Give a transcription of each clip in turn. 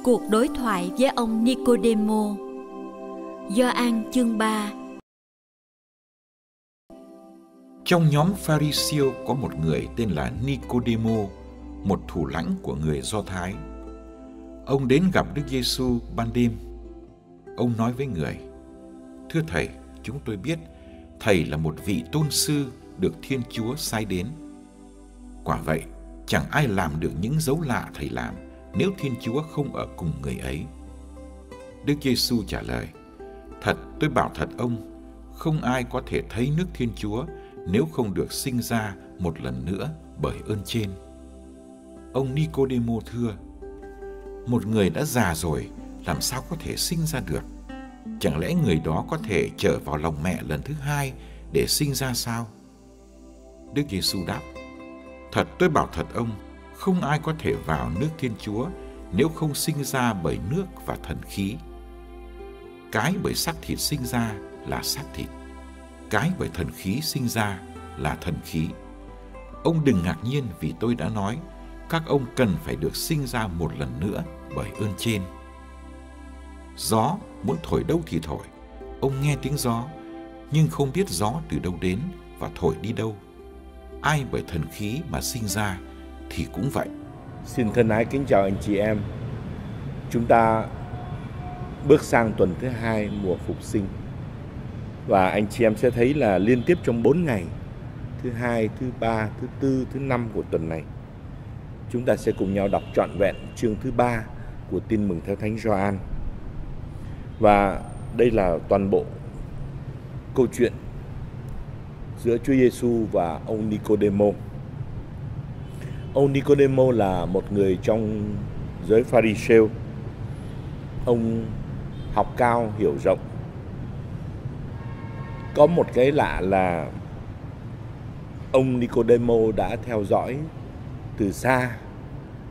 Cuộc đối thoại với ông Nicodemo. Gioan chương 3. Trong nhóm Pha-ri-siêu có một người tên là Nicodemo, một thủ lãnh của người Do Thái. Ông đến gặp Đức Giêsu ban đêm. Ông nói với người: "Thưa Thầy, chúng tôi biết Thầy là một vị tôn sư được Thiên Chúa sai đến. Quả vậy, chẳng ai làm được những dấu lạ Thầy làm nếu Thiên Chúa không ở cùng người ấy." Đức Giêsu trả lời: "Thật, tôi bảo thật ông, không ai có thể thấy nước Thiên Chúa nếu không được sinh ra một lần nữa bởi ơn trên." Ông Nicodemo thưa: "Một người đã già rồi làm sao có thể sinh ra được? Chẳng lẽ người đó có thể trở vào lòng mẹ lần thứ hai để sinh ra sao?" Đức Giêsu đáp: "Thật, tôi bảo thật ông, không ai có thể vào nước Thiên Chúa nếu không sinh ra bởi nước và thần khí. Cái bởi xác thịt sinh ra là xác thịt, cái bởi thần khí sinh ra là thần khí. Ông đừng ngạc nhiên vì tôi đã nói, các ông cần phải được sinh ra một lần nữa bởi ơn trên. Gió muốn thổi đâu thì thổi, ông nghe tiếng gió, nhưng không biết gió từ đâu đến và thổi đi đâu. Ai bởi thần khí mà sinh ra thì cũng vậy." Xin thân ái kính chào anh chị em. Chúng ta bước sang tuần thứ 2 mùa phục sinh. Và anh chị em sẽ thấy là liên tiếp trong 4 ngày, thứ 2, thứ 3, thứ 4, thứ 5 của tuần này, chúng ta sẽ cùng nhau đọc trọn vẹn chương thứ 3 của Tin mừng theo Thánh Gioan. Và đây là toàn bộ câu chuyện giữa Chúa Giêsu và ông Nicodemo. Ông Nicodemo là một người trong giới Pha-ri-siêu. Ông học cao, hiểu rộng. Có một cái lạ là ông Nicodemo đã theo dõi từ xa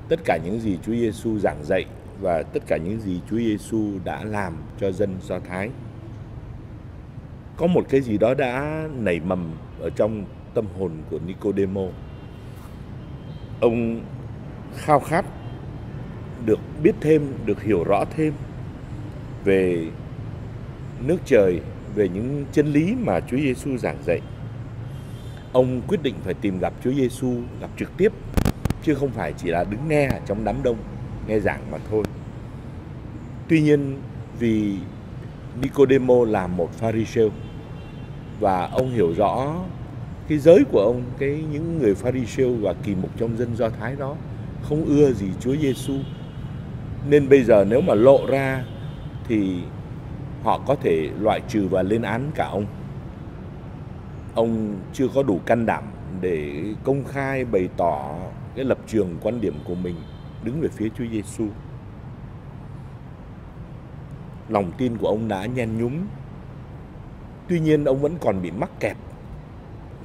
tất cả những gì Chúa Giêsu giảng dạy và tất cả những gì Chúa Giêsu đã làm cho dân Do Thái. Có một cái gì đó đã nảy mầm ở trong tâm hồn của Nicodemo. Ông khao khát được biết thêm, được hiểu rõ thêm về nước trời, về những chân lý mà Chúa Giêsu giảng dạy. Ông quyết định phải tìm gặp Chúa Giêsu, gặp trực tiếp, chứ không phải chỉ là đứng nghe ở trong đám đông, nghe giảng mà thôi. Tuy nhiên, vì Nicodemo là một Pha-ri-siêu và ông hiểu rõ cái giới của ông, những người Pha-ri-siêu và kỳ mục trong dân Do Thái đó không ưa gì Chúa Giêsu, nên bây giờ nếu mà lộ ra thì họ có thể loại trừ và lên án cả ông. Ông chưa có đủ can đảm để công khai bày tỏ cái lập trường, quan điểm của mình đứng về phía Chúa Giêsu. Lòng tin của ông đã nhen nhúm. Tuy nhiên ông vẫn còn bị mắc kẹt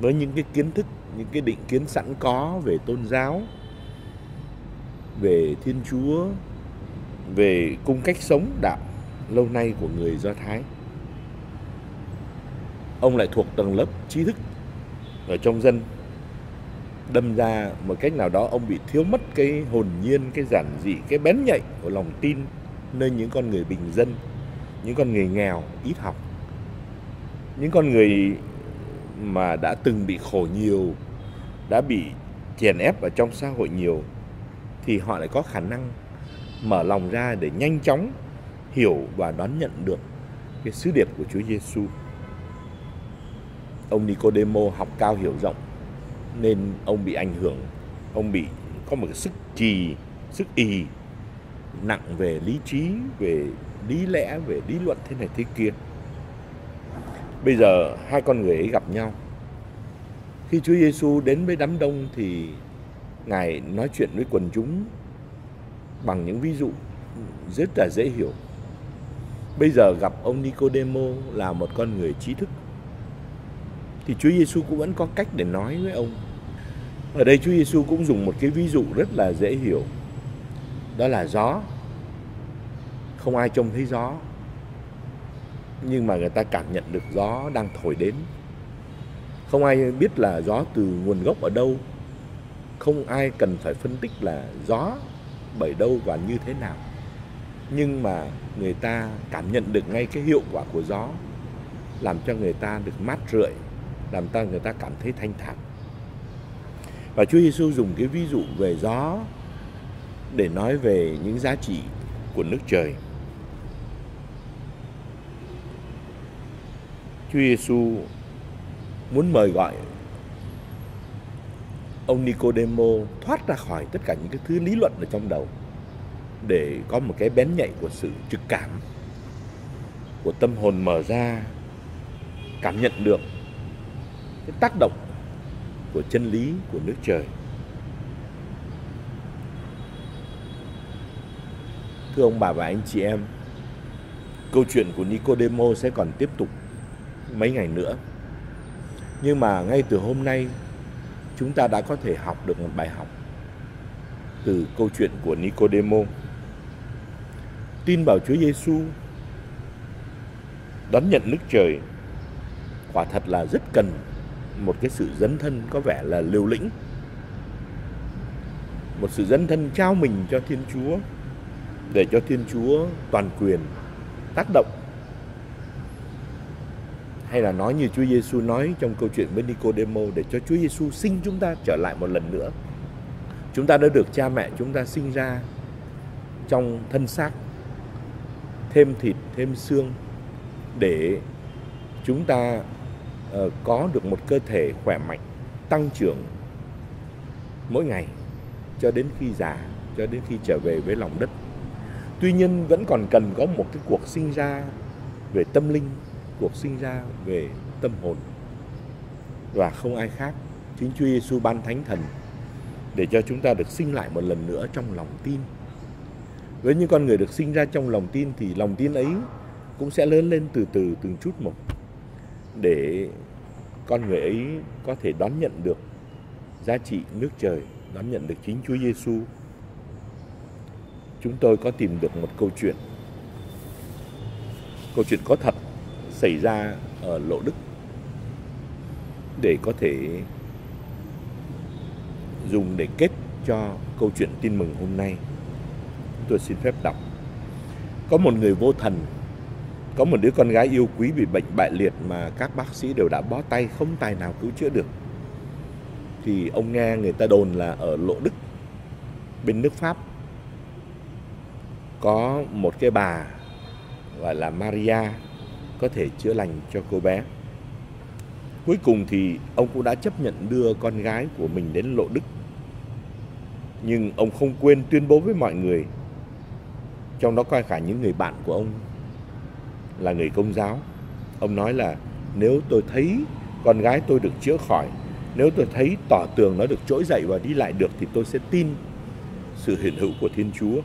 với những cái kiến thức, những cái định kiến sẵn có về tôn giáo, về Thiên Chúa, về cung cách sống đạo lâu nay của người Do Thái. Ông lại thuộc tầng lớp trí thức ở trong dân. Đâm ra một cách nào đó ông bị thiếu mất cái hồn nhiên, cái giản dị, cái bén nhạy của lòng tin nơi những con người bình dân, những con người nghèo, ít học, những con người mà đã từng bị khổ nhiều, đã bị chèn ép ở trong xã hội nhiều, thì họ lại có khả năng mở lòng ra để nhanh chóng hiểu và đón nhận được cái sứ điệp của Chúa Giêsu. Ông Nicodemo học cao hiểu rộng nên ông bị ảnh hưởng, ông bị có một cái sức ì nặng về lý trí, về lý lẽ, về lý luận thế này thế kia. Bây giờ hai con người ấy gặp nhau. Khi Chúa Giêsu đến với đám đông thì Ngài nói chuyện với quần chúng bằng những ví dụ rất là dễ hiểu. Bây giờ gặp ông Nicodemo là một con người trí thức, thì Chúa Giêsu cũng vẫn có cách để nói với ông. Ở đây Chúa Giêsu cũng dùng một cái ví dụ rất là dễ hiểu. Đó là gió. Không ai trông thấy gió, nhưng mà người ta cảm nhận được gió đang thổi đến. Không ai biết là gió từ nguồn gốc ở đâu. Không ai cần phải phân tích là gió bởi đâu và như thế nào. nhưng mà người ta cảm nhận được ngay cái hiệu quả của gió, làm cho người ta được mát rượi, làm cho người ta cảm thấy thanh thản. Và Chúa Giêsu dùng cái ví dụ về gió để nói về những giá trị của nước trời. Chúa Giêsu muốn mời gọi ông Nicodemo thoát ra khỏi tất cả những cái thứ lý luận ở trong đầu, để có một cái bén nhạy của sự trực cảm, của tâm hồn mở ra, cảm nhận được cái tác động của chân lý của nước trời. Thưa ông bà và anh chị em, câu chuyện của Nicodemo sẽ còn tiếp tục mấy ngày nữa. Nhưng mà ngay từ hôm nay, chúng ta đã có thể học được một bài học từ câu chuyện của Nicodemo. Tin vào Chúa Giêsu, đón nhận nước trời, quả thật là rất cần một cái sự dấn thân có vẻ là liều lĩnh, một sự dấn thân trao mình cho Thiên Chúa, để cho Thiên Chúa toàn quyền tác động. Hay là nói như Chúa Giêsu nói trong câu chuyện với Nicodemo, để cho Chúa Giêsu sinh chúng ta trở lại một lần nữa. Chúng ta đã được cha mẹ chúng ta sinh ra trong thân xác, thêm thịt, thêm xương, để chúng ta có được một cơ thể khỏe mạnh, tăng trưởng mỗi ngày cho đến khi già, cho đến khi trở về với lòng đất. Tuy nhiên vẫn còn cần có một cái cuộc sinh ra về tâm linh, cuộc sinh ra về tâm hồn, và không ai khác, chính Chúa Giêsu ban Thánh Thần để cho chúng ta được sinh lại một lần nữa trong lòng tin. Với những con người được sinh ra trong lòng tin thì lòng tin ấy cũng sẽ lớn lên từ từ, từng chút một, để con người ấy có thể đón nhận được giá trị nước trời, đón nhận được chính Chúa Giêsu. Chúng tôi có tìm được một câu chuyện có thật xảy ra ở Lộ Đức để có thể dùng để kết cho câu chuyện tin mừng hôm nay. Tôi xin phép đọc. Có một người vô thần, có một đứa con gái yêu quý bị bệnh bại liệt mà các bác sĩ đều đã bó tay, không tài nào cứu chữa được. Thì ông nghe người ta đồn là ở Lộ Đức, bên nước Pháp, có một cái bà gọi là Maria có thể chữa lành cho cô bé. Cuối cùng thì ông cũng đã chấp nhận đưa con gái của mình đến Lộ Đức. Nhưng ông không quên tuyên bố với mọi người, trong đó có cả những người bạn của ông là người Công giáo. Ông nói là nếu tôi thấy con gái tôi được chữa khỏi, nếu tôi thấy tỏ tường nó được trỗi dậy và đi lại được, thì tôi sẽ tin sự hiện hữu của Thiên Chúa.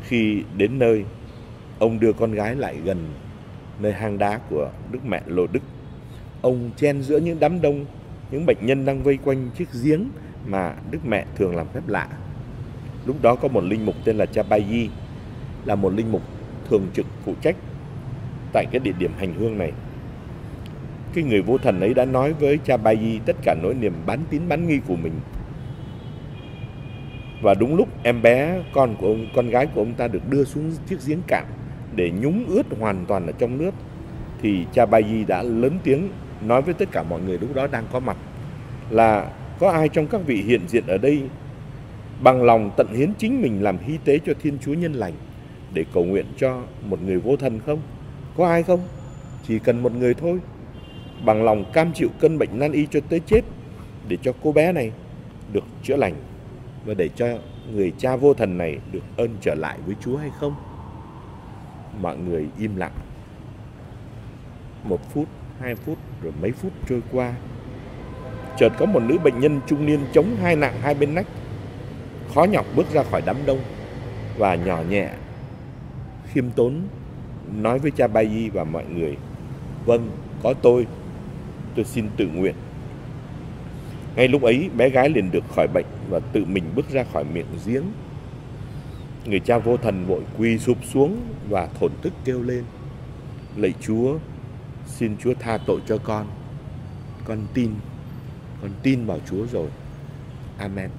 Khi đến nơi, ông đưa con gái lại gần nơi hang đá của Đức Mẹ Lộ Đức. Ông chen giữa những đám đông, những bệnh nhân đang vây quanh chiếc giếng mà Đức Mẹ thường làm phép lạ. Lúc đó có một linh mục tên là Cha Bayi, là một linh mục thường trực phụ trách tại cái địa điểm hành hương này. Cái người vô thần ấy đã nói với Cha Bayi tất cả nỗi niềm bán tín bán nghi của mình. Và đúng lúc em bé con gái của ông ta được đưa xuống chiếc giếng cạn để nhúng ướt hoàn toàn ở trong nước, thì Cha Bayi đã lớn tiếng nói với tất cả mọi người lúc đó đang có mặt là có ai trong các vị hiện diện ở đây bằng lòng tận hiến chính mình làm hy tế cho Thiên Chúa nhân lành để cầu nguyện cho một người vô thần không? Có ai không? Chỉ cần một người thôi, bằng lòng cam chịu cơn bệnh nan y cho tới chết để cho cô bé này được chữa lành và để cho người cha vô thần này được ơn trở lại với Chúa hay không? Mọi người im lặng. 1 phút, 2 phút, rồi mấy phút trôi qua. Chợt có một nữ bệnh nhân trung niên chống hai nạng hai bên nách, khó nhọc bước ra khỏi đám đông và nhỏ nhẹ, khiêm tốn nói với Cha Bayi và mọi người: vâng, có tôi xin tự nguyện. Ngay lúc ấy, bé gái liền được khỏi bệnh và tự mình bước ra khỏi miệng giếng. Người cha vô thần vội quỳ sụp xuống và thổn thức kêu lên: lạy Chúa, xin Chúa tha tội cho con tin vào Chúa rồi. Amen.